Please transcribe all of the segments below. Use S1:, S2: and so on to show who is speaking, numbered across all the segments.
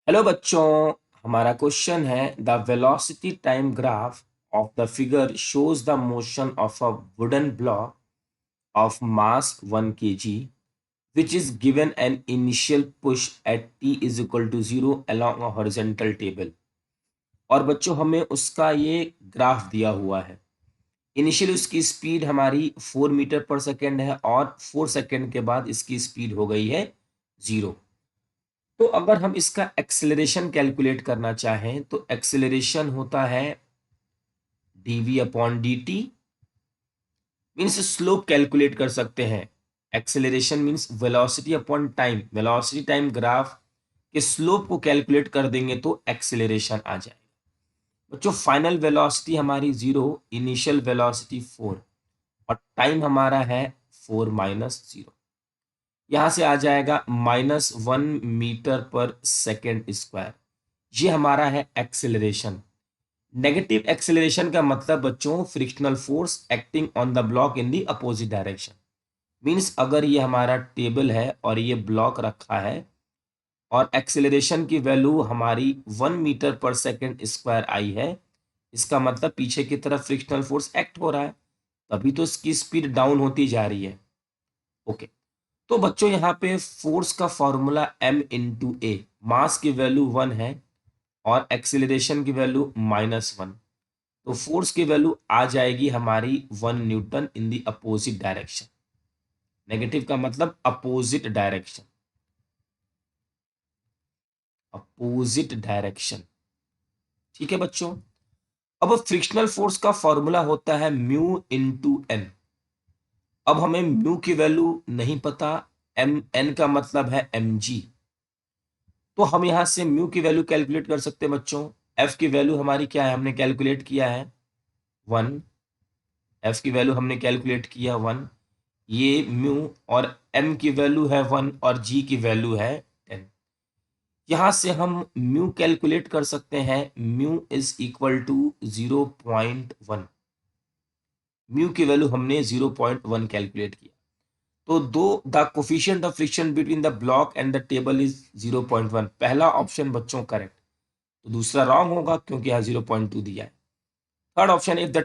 S1: Hello बच्चों, हमारा question है the velocity time graph of the figure shows the motion of a wooden block of mass 1 kg which is given an initial push at t is equal to 0 along a horizontal table। और बच्चों हमें उसका ये graph दिया हुआ है। Initial उसकी speed हमारी 4 मीटर पर सेकेंड है और 4 सेकेंड के बाद इसकी स्पीड हो गई है 0। तो अगर हम इसका एक्सेलरेशन कैलकुलेट करना चाहें तो एक्सेलरेशन होता है dv upon dt। Means slope calculate कर सकते हैं। Acceleration means velocity upon time, velocity time graph के स्लोप को कैलकुलेट कर देंगे तो एक्सेलरेशन आ जाएगा। बच्चों फाइनल वेलोसिटी हमारी 0, इनिशियल वेलोसिटी 4 और टाइम हमारा है 4 माइनस 0। यहां से आ जाएगा -1 मीटर पर सेकेंड स्क्वायर। ये हमारा है एक्सेलरेशन। नेगेटिव एक्सेलरेशन का मतलब बच्चों frictional force acting on the block in the opposite direction. Means अगर ये हमारा टेबल है और ये ब्लॉक रखा है और एक्सेलरेशन की वैल्यू हमारी 1 मीटर पर सेकेंड स्क्वायर आई है, इसका मतलब पीछे की तरफ फ्रिक्शनल फोर्स एक्ट हो रहा है, तभी तो इसकी स्पीड डाउन होती जा रही है। ओके, तो बच्चों यहाँ पे फोर्स का फॉर्मूला m×a, मास की वैल्यू 1 है और एक्सेलरेशन की वैल्यू -1, तो फोर्स की वैल्यू आ जाएगी हमारी 1 Newton in the opposite direction. Negative का मतलब अपोजिट डायरेक्शन, अपोजिट डायरेक्शन। ठीक है बच्चों। अब फ्रिक्शनल फोर्स का फॉर्मूला होता है μ×n। अब हमें म्यू की वैल्यू नहीं पता, n का मतलब है mg, तो हम यहां से म्यू की वैल्यू कैलकुलेट कर सकते हैं बच्चों। f की वैल्यू हमारी क्या है, हमने कैलकुलेट किया है 1। f की वैल्यू हमने कैलकुलेट किया 1, ये म्यू, और m की वैल्यू है 1 और g की वैल्यू है 10। यहां से हम म्यू कैलकुलेट कर सकते हैं, mu is equal to 0.1। Mu की वैल्यू हमने 0.1 कैलकुलेट किया, तो दो the coefficient of friction between the block and the table is 0.1। पहला ऑप्शन बच्चों करेक्ट, तो दूसरा रॉन्ग होगा क्योंकि यहाँ 0.2 दिया है। Third option, if the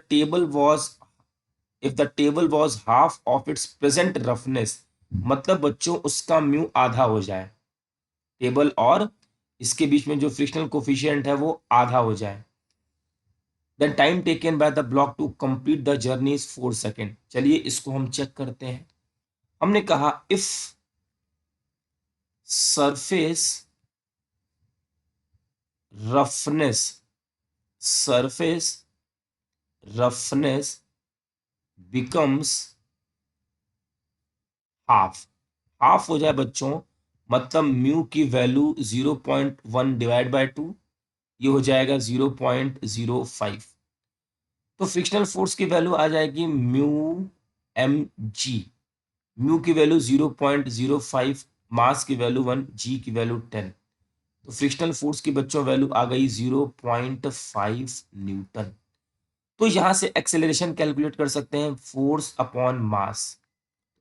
S1: table was half of its present roughness, मतलब बच्चों उसका म्यू आधा हो जाए, टेबल और इसके बीच में जो फ्रिक्शनल कोफिशिएंट है वो आधा हो जाए। Then time taken by the block to complete the journey is 4 second. चलिए इसको हम चेक करते हैं। हमने कहा if surface roughness, surface roughness becomes half, half हो जाए बच्चों, मतलब म्यू की वैल्यू 0.1 डिवाइड बाय 2, ये हो जाएगा 0.05। तो फ्रिक्शनल फोर्स की वैल्यू आ जाएगी म्यू एम जी। म्यू की वैल्यू 0.05, मास की वैल्यू 1, जी की वैल्यू 10। तो फ्रिक्शनल फोर्स की बच्चों वैल्यू आ गई 0.5 न्यूटन। तो यहां से एक्सेलरेशन कैलकुलेट कर सकते हैं, फोर्स अपॉन मास।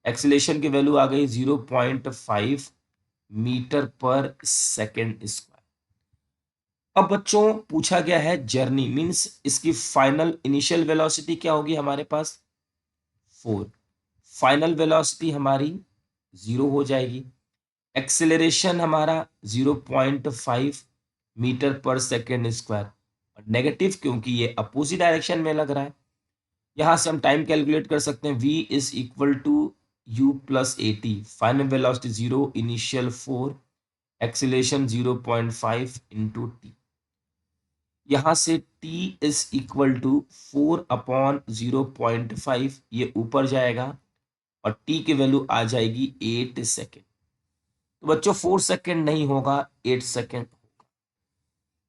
S1: एक्सेलरेशन की वैल्यू आ गई 0.5 मीटर पर सेकेंड स्क्वायर। अब बच्चों पूछा गया है जर्नी, मींस इसकी फाइनल इनिशियल वेलोसिटी क्या होगी हमारे पास 4, फाइनल वेलोसिटी हमारी 0 हो जाएगी। एक्सेलरेशन हमारा 0.5 मीटर पर सेकेंड स्क्वायर, और नेगेटिव क्योंकि ये अपोजिट डायरेक्शन में लग रहा है। यहां से हम टाइम कैलकुलेट कर सकते हैं, v is equal to u plus a t. Final velocity 0, initial 4, acceleration 0.5 into t. यहां से t is equal to 4 upon 0.5, ये ऊपर जाएगा और t की वैल्यू आ जाएगी 8 सेकेंड। तो बच्चों 4 सेकेंड नहीं होगा, 8 सेकेंड होगा।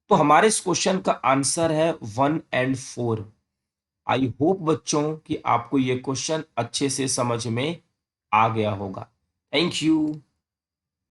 S1: तो हमारे इस क्वेश्चन का आंसर है 1 एंड 4। आई होप बच्चों कि आपको ये क्वेश्चन अच्छे से समझ में आ गया होगा। Thank you.